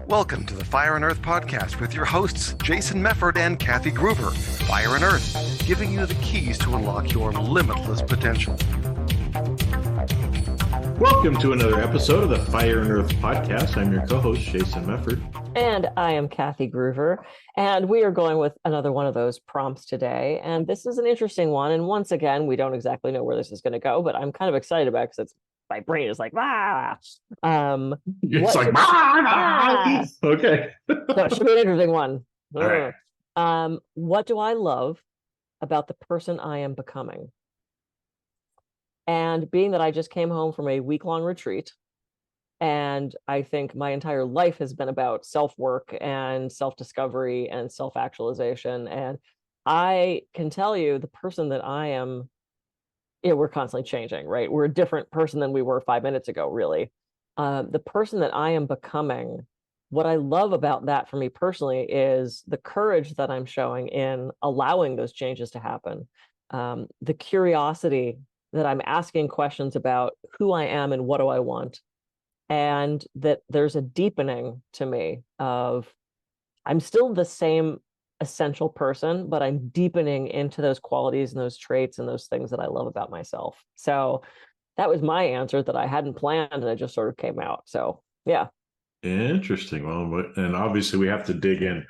Welcome to the Fire and Earth podcast with your hosts, Jason Mefford and Kathy Gruber. Fire and Earth, giving you the keys to unlock your limitless potential. Welcome to another episode of the Fire and Earth podcast. I'm your co-host, Jason Mefford. And I am Kathy Gruber. And we are going with another one of those prompts today. And this is an interesting one. And once again, we don't exactly know where this is going to go, but I'm kind of excited about it because my brain is like, It's like, okay. So it should be an interesting one. All right. What do I love about the person I am becoming? And being that I just came home from a week-long retreat, and I think my entire life has been about self-work and self-discovery and self-actualization. And I can tell you the person that I am, we're constantly changing, right? We're a different person than we were 5 minutes ago, really. The person that I am becoming, what I love about that for me personally is the courage that I'm showing in allowing those changes to happen. The curiosity that I'm asking questions about who I am and what do I want. And that there's a deepening to me of, I'm still the same essential person, but I'm deepening into those qualities and those traits and those things that I love about myself. So that was my answer that I hadn't planned, and it just sort of came out. So yeah. Interesting. Well, and obviously we have to dig in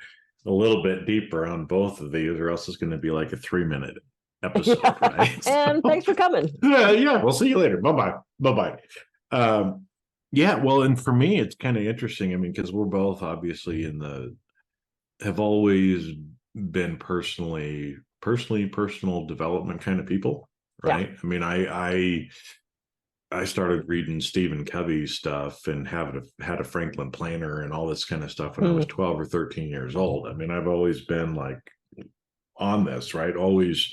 a little bit deeper on both of these, or else it's going to be like a 3-minute episode. Yeah. Right? And thanks for coming. Yeah. We'll see you later. Bye-bye. Yeah. Well, and for me, it's kind of interesting. I mean, because we're both obviously have always been personal development kind of people, right? Yeah. I mean, I started reading Stephen Covey's stuff and had a Franklin planner and all this kind of stuff when I was 12 or 13 years old. I mean, I've always been like on this, right? Always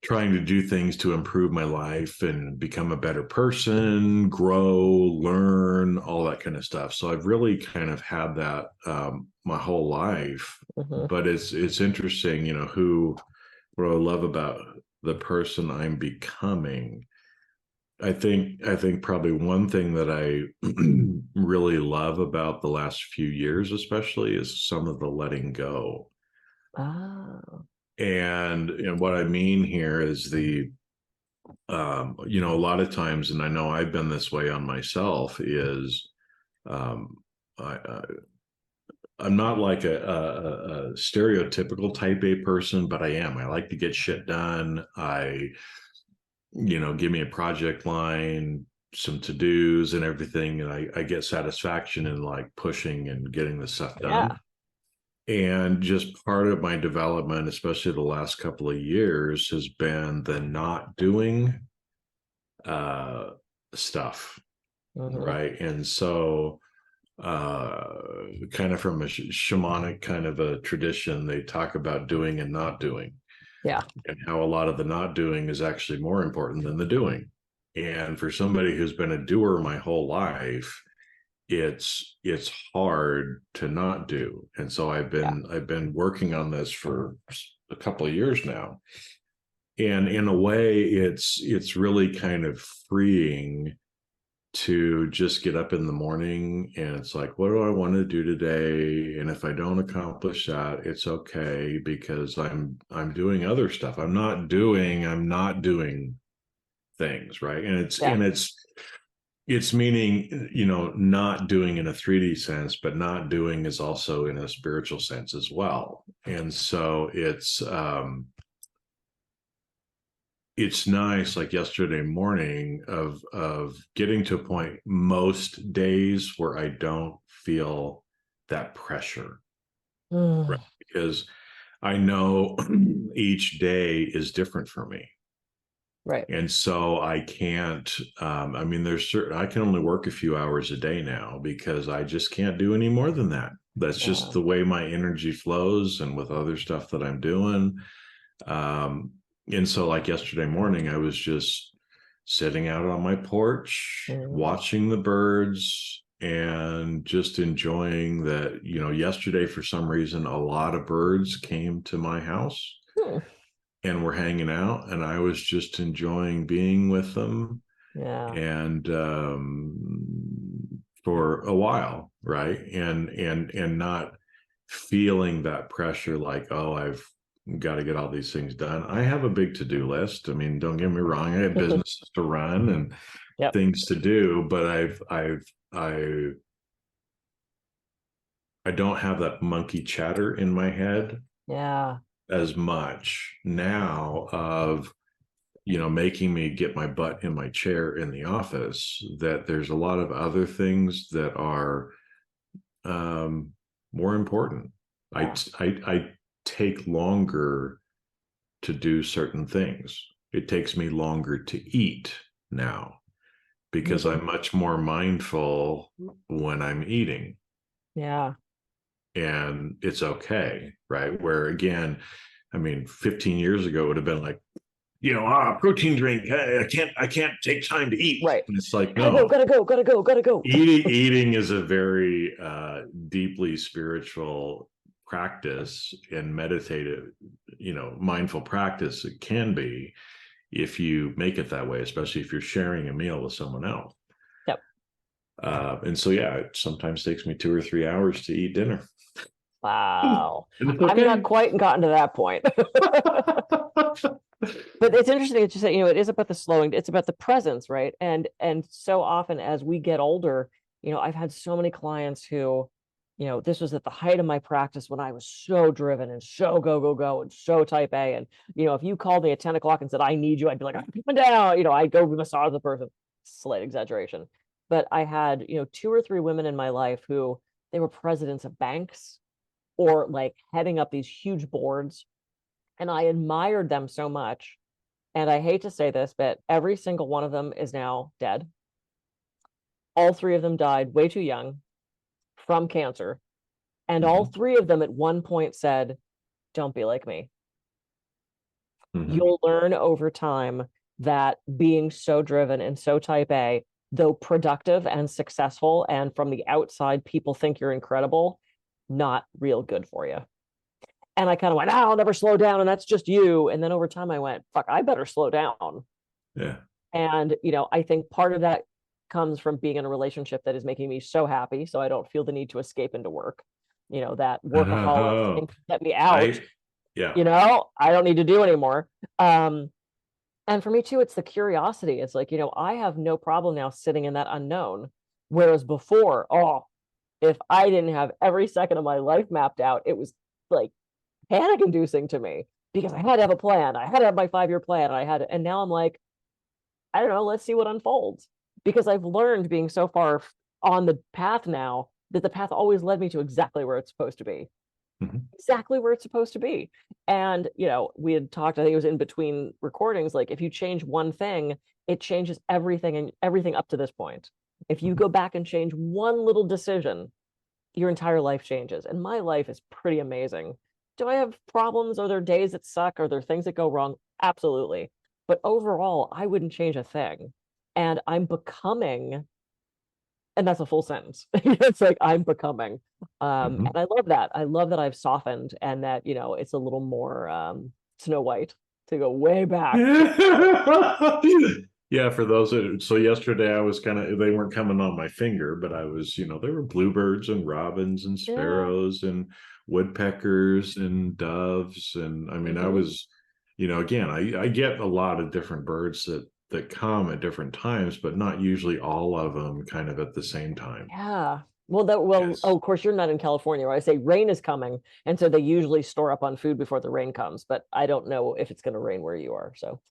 trying to do things to improve my life and become a better person, grow, learn, all that kind of stuff. So I've really kind of had that my whole life. But it's interesting, what I love about the person I'm becoming. I think probably one thing that I really love about the last few years, especially, is some of the letting go. Oh. And what I mean here is a lot of times, and I know I've been this way on myself, is I'm not like a stereotypical type A person, but I am. I like to get shit done. Give me a project line, some to-dos and everything, and I get satisfaction in like pushing and getting the stuff done. Yeah. And just part of my development, especially the last couple of years, has been the not doing stuff, right? And so kind of from a shamanic kind of a tradition, they talk about doing and not doing. Yeah. And how a lot of the not doing is actually more important than the doing. And for somebody who's been a doer my whole life, it's hard to not do. And so I've been working on this for a couple of years now. And in a way, it's really kind of freeing to just get up in the morning and it's like, what do I want to do today? And if I don't accomplish that, it's okay, because I'm doing other stuff. I'm not doing things, right? And it's meaning, not doing in a 3D sense, but not doing is also in a spiritual sense as well. And so it's nice, like yesterday morning, of getting to a point most days where I don't feel that pressure, right? Because I know each day is different for me. Right. And so I can't, I can only work a few hours a day now because I just can't do any more than that. That's just the way my energy flows, and with other stuff that I'm doing. And so like yesterday morning, I was just sitting out on my porch, watching the birds and just enjoying that. Yesterday, for some reason, a lot of birds came to my house. And we're hanging out, and I was just enjoying being with them. Yeah. And for a while, right? And not feeling that pressure like, oh, I've got to get all these things done. I have a big to-do list. I mean, don't get me wrong, I have businesses to run and Yep. things to do, but I don't have that monkey chatter in my head Yeah. as much now of, making me get my butt in my chair in the office, that there's a lot of other things that are more important. Yeah. I take longer to do certain things. It takes me longer to eat now because I'm much more mindful when I'm eating. Yeah. And it's okay, right? Where again, I mean, 15 years ago it would have been like, protein drink. I can't take time to eat. Right. And it's like, gotta go. Eating is a very deeply spiritual practice and meditative, mindful practice. It can be if you make it that way, especially if you're sharing a meal with someone else. Yep. And so, yeah, it sometimes takes me 2 or 3 hours to eat dinner. Wow. Okay. I've not quite gotten to that point. But it's interesting that you say, it is about the slowing, it's about the presence, right? And so often as we get older, I've had so many clients who, this was at the height of my practice when I was so driven and so go and so type A. And, if you called me at 10 o'clock and said, I need you, I'd be like, I'm coming down, I'd go massage the person. Slight exaggeration. But I had, 2 or 3 women in my life who they were presidents of banks or like heading up these huge boards. And I admired them so much. And I hate to say this, but every single one of them is now dead. All 3 of them died way too young from cancer. And all 3 of them at one point said, don't be like me. You'll learn over time that being so driven and so type A, though productive and successful, and from the outside, people think you're incredible, not real good for you. And I kind of went, I'll never slow down. And that's just you. And then over time I went, fuck, I better slow down. Yeah. And, I think part of that comes from being in a relationship that is making me so happy. So I don't feel the need to escape into work, that workaholic thing get me out. I don't need to do anymore. And for me too, it's the curiosity. It's like, I have no problem now sitting in that unknown. Whereas before, if I didn't have every second of my life mapped out, it was like panic inducing to me because I had to have a plan. I had to have my 5-year plan. And now I'm like, I don't know, let's see what unfolds, because I've learned being so far on the path now that the path always led me to exactly where it's supposed to be. Exactly where it's supposed to be. And, we had talked, I think it was in between recordings, like if you change one thing, it changes everything and everything up to this point. If you go back and change one little decision, your entire life changes. And my life is pretty amazing. Do I have problems? Are there days that suck? Are there things that go wrong? Absolutely. But overall, I wouldn't change a thing. And I'm becoming, and that's a full sentence. It's like I'm becoming. And I love that. I love that I've softened and that, it's a little more Snow White to go way back. Yeah, for those so yesterday I was they weren't coming on my finger, but I was, there were bluebirds and robins and sparrows and woodpeckers and doves. And I mean, I was, again, I get a lot of different birds that come at different times, but not usually all of them kind of at the same time. Yeah. Well, Yes. of course, you're not in California where I say rain is coming. And so they usually store up on food before the rain comes, but I don't know if it's going to rain where you are. So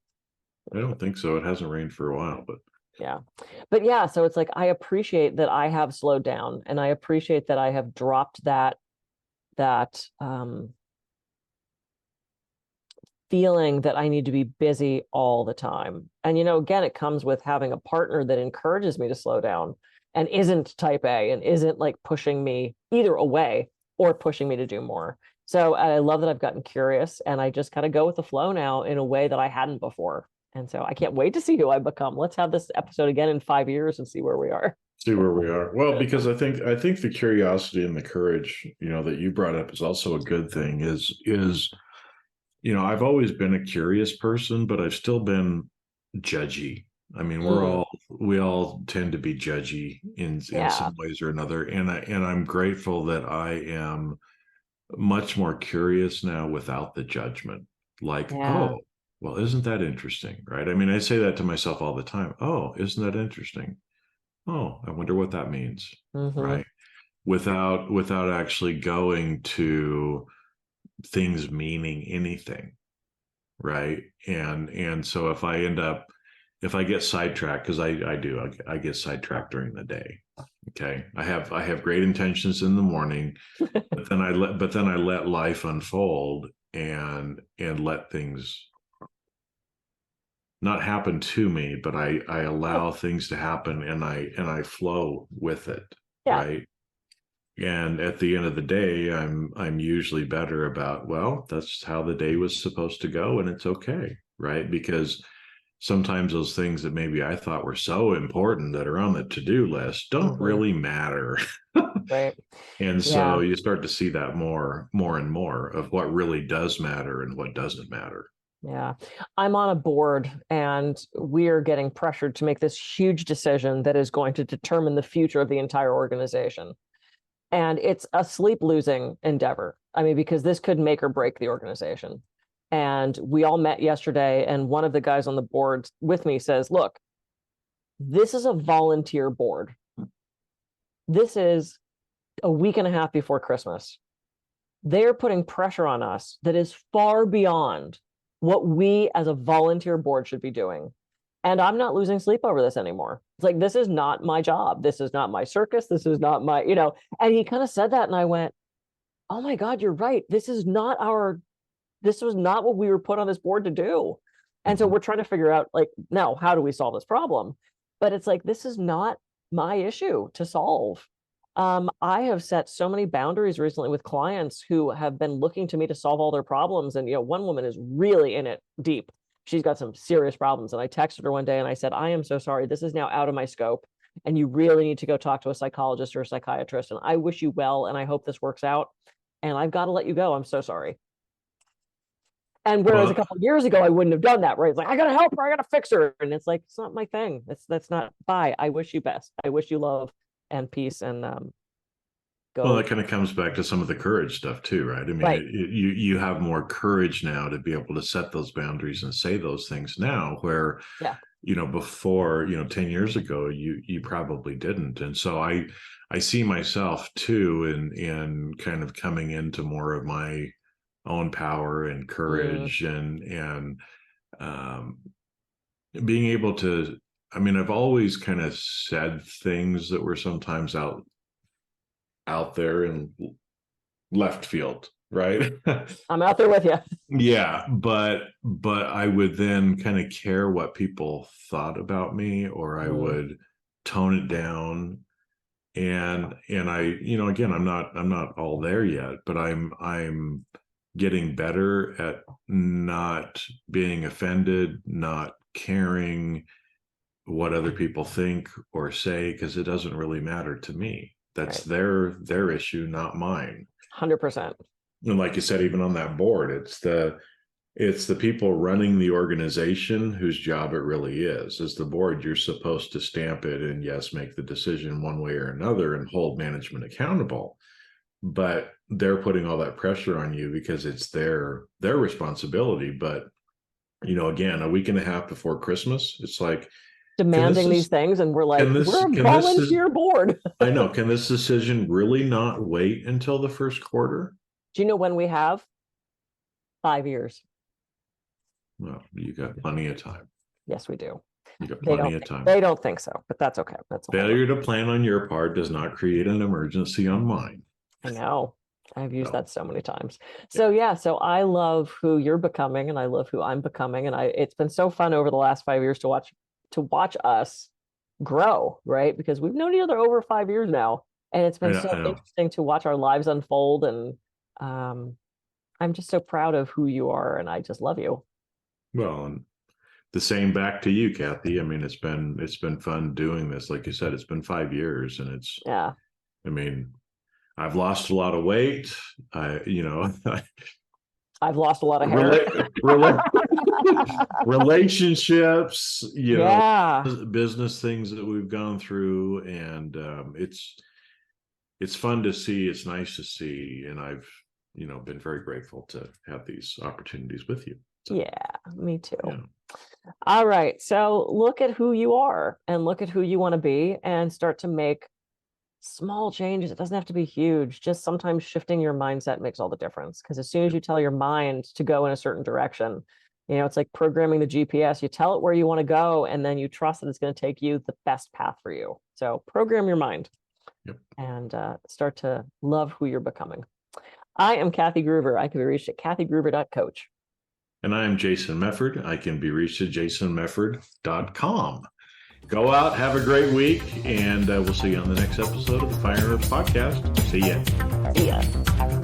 I don't think so. It hasn't rained for a while, but yeah. But yeah, so it's like I appreciate that I have slowed down, and I appreciate that I have dropped that feeling that I need to be busy all the time. And again, it comes with having a partner that encourages me to slow down and isn't type A and isn't like pushing me either away or pushing me to do more. So I love that I've gotten curious, and I just kind of go with the flow now in a way that I hadn't before. And so I can't wait to see who I become. Let's have this episode again in 5 years and see where we are. See where we are. Well, because I think the curiosity and the courage, that you brought up is also a good thing. Is I've always been a curious person, but I've still been judgy. I mean, Mm, we all tend to be judgy in yeah. some ways or another. And I'm grateful that I am much more curious now without the judgment. Like, Yeah. oh, well, isn't that interesting? Right. I mean, I say that to myself all the time. Oh, isn't that interesting? Oh, I wonder what that means. Hmm. Right. Without actually going to things meaning anything. Right. And so if I get sidetracked, because I do, I get sidetracked during the day. Okay. I have great intentions in the morning, but then I let life unfold and let things not happen to me, but I allow things to happen and I flow with it. Yeah. Right. And at the end of the day, I'm usually better about, well, that's how the day was supposed to go, and it's okay, right? Because sometimes those things that maybe I thought were so important that are on the to-do list don't Hmm. really matter. Right. And Yeah. so you start to see that more and more of what really does matter and what doesn't matter. Yeah. I'm on a board and we're getting pressured to make this huge decision that is going to determine the future of the entire organization. And it's a sleep losing endeavor. I mean, because this could make or break the organization. And we all met yesterday, and one of the guys on the board with me says, look, this is a volunteer board. This is a week and a half before Christmas. They're putting pressure on us that is far beyond what we as a volunteer board should be doing. And I'm not losing sleep over this anymore. It's like, this is not my job. This is not my circus. This is not my, and he kind of said that. And I went, oh my God, you're right. This was not what we were put on this board to do. And so Mhm. we're trying to figure out, like, now, how do we solve this problem? But it's like, this is not my issue to solve. I have set so many boundaries recently with clients who have been looking to me to solve all their problems. And, one woman is really in it deep. She's got some serious problems. And I texted her one day and I said, I am so sorry. This is now out of my scope. And you really need to go talk to a psychologist or a psychiatrist. And I wish you well. And I hope this works out. And I've got to let you go. I'm so sorry. And whereas a Well, couple of years ago, I wouldn't have done that, right? It's like, I gotta help her, I gotta fix her. And it's like, it's not my thing. That's not, bye. I wish you best. I wish you love and peace and well, go. that kind of comes back to some of the courage stuff too, right? I mean, Right. you have more courage now to be able to set those boundaries and say those things now, where Yeah. before 10 years ago you probably didn't. And so I see myself too in kind of coming into more of my own power and Mm, courage and um being able to, I mean, I've always kind of said things that were sometimes out there in left field, right? I'm out there with you. Yeah, but I would then kind of care what people thought about me, or I Mm, would tone it down. And I, again, I'm not all there yet, but I'm getting better at not being offended, not caring what other people think or say, because it doesn't really matter to me. That's right. their issue, not mine. 100%. And like you said, even on that board, it's the people running the organization whose job it really is. As the board, you're supposed to stamp it and, yes, make the decision one way or another and hold management accountable. But they're putting all that pressure on you because it's their responsibility. But again, a week and a half before Christmas, it's like, can Demanding these things. And we're like, we're a this is volunteer board. I know, can this decision really not wait until the first quarter? Do you know when we have? 5 years. Well, you got plenty of time. Yes, we do. You got They plenty don't of time. they don't think so, but that's okay. That's a whole Failure to plan on your part does not create an emergency on mine. I know. I've used So, that so many times. yeah. So yeah, so I love who you're becoming and I love who I'm becoming. And it's been so fun over the last 5 years to watch us grow, right? Because we've known each other over 5 years now. And it's been so I know. interesting to watch our lives unfold. And um, I'm just so proud of who you are and I just love you. Well, and the same back to you, Kathy. I mean, it's been fun doing this. Like you said, it's been 5 years, and Yeah. I mean, I've lost a lot of weight. I, I've lost a lot of hair. relate, relate. relationships, Yeah. business things that we've gone through, and it's fun to see. It's nice to see, and I've been very grateful to have these opportunities with you. So, yeah, me too. yeah. All right. So look at who you are and look at who you want to be and start to make small changes. It doesn't have to be huge. Just sometimes shifting your mindset makes all the difference. Because as soon as you tell your mind to go in a certain direction, it's like programming the GPS. You tell it where you want to go, and then you trust that it's going to take you the best path for you. So program your mind. Yep. And start to love who you're becoming. I am Kathy Groover. I can be reached at kathygroover.coach. And I'm Jason Mefford. I can be reached at jasonmefford.com. Go out, have a great week, and we'll see you on the next episode of the Fire and Earth Podcast. See ya. See ya.